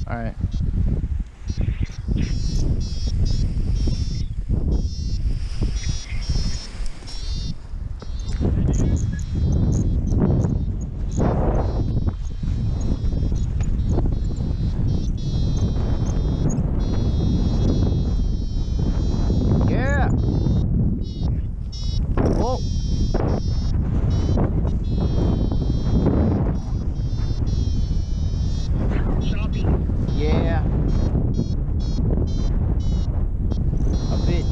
Alright. Yeah! Whoa! Yeah. A bit.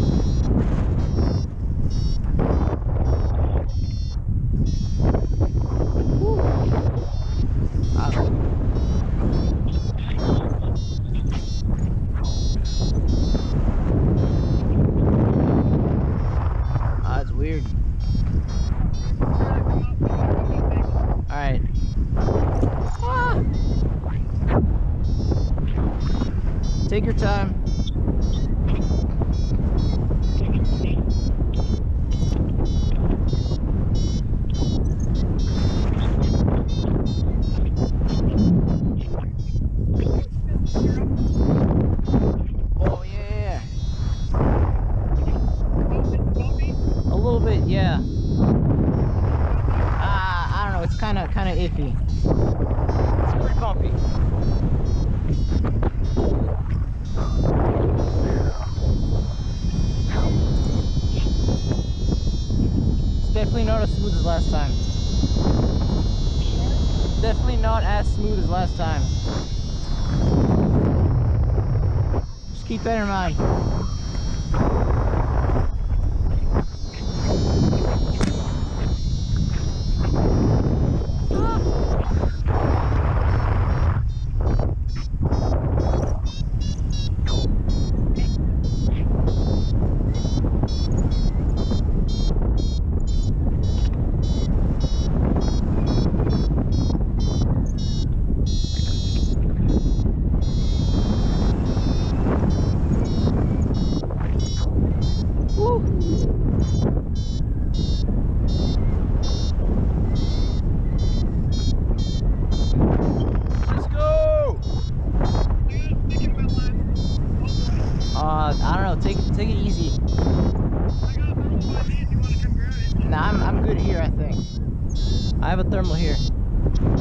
Woo. That's weird. Alright. Ah. Take your time. Oh yeah. A little bit, yeah. I don't know, it's kinda iffy. It's pretty bumpy. It's definitely not as smooth as last time. Definitely not as smooth as last time. Just keep that in mind. I don't know, take it easy. Nah, I'm good here, I think. I have a thermal here. I'm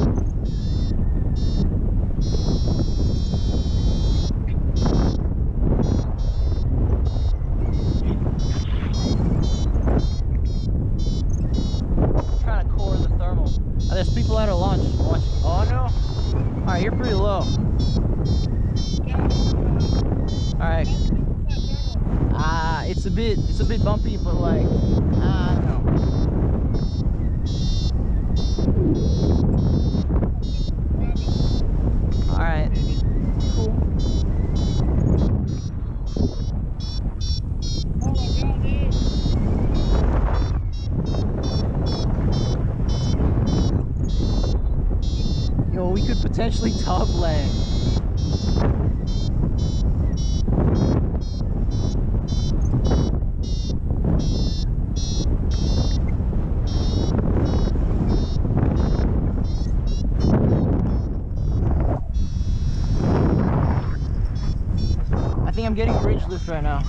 trying to core the thermal. Oh, there's people at a launch watching. Oh no! Alright, you're pretty low. Alright. It's a bit bumpy, but like, I don't know. Alright. Cool. Yo, we could potentially top land. I think I'm getting bridge lift right now.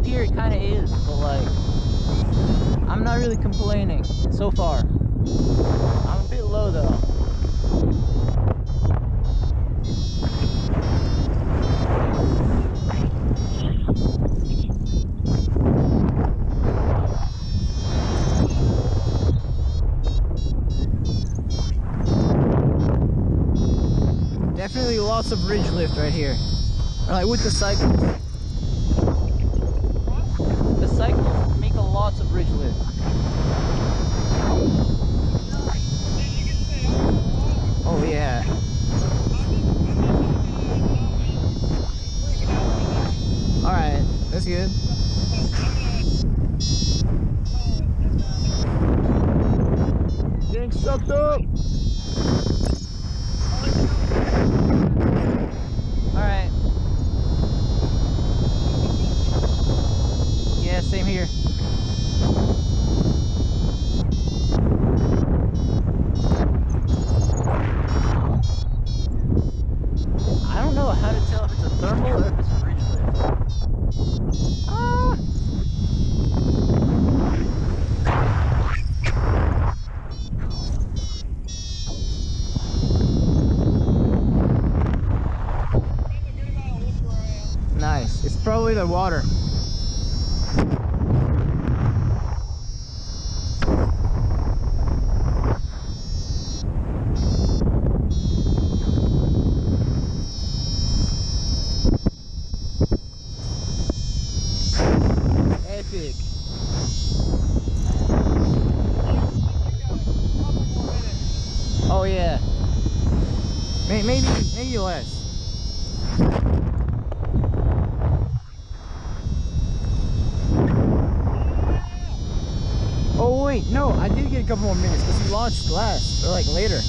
Here it kind of is, but like, I'm not really complaining so far. I'm a bit low though. lots of ridge lift right here. Or like with the cycles. The cycles make a lots of ridge lift. Oh yeah. Alright, that's good. Getting sucked up. Alright. Yeah, same here. I don't know how to tell if it's a thermal or if it's a ridge lift. Ah! Nice. It's probably the water. Epic. Oh yeah. Maybe less. Oh wait, no, I did get a couple more minutes because you launched last, or like later.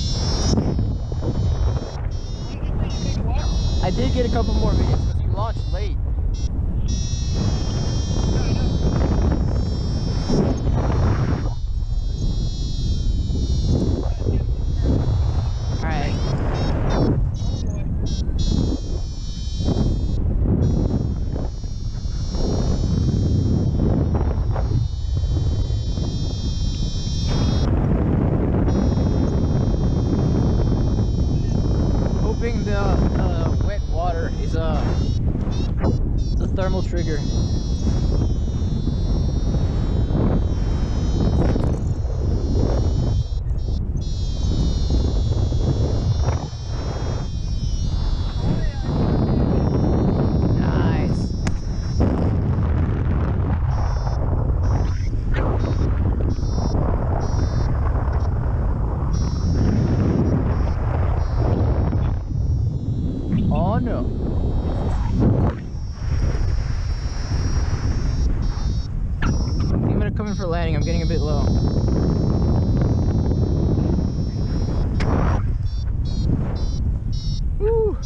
I did get a couple more minutes because you launched late. Alright. Hoping the wet water is the thermal trigger. Nice. Oh no. I'm gonna come in for landing. I'm getting a bit low. Woo.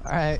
All right.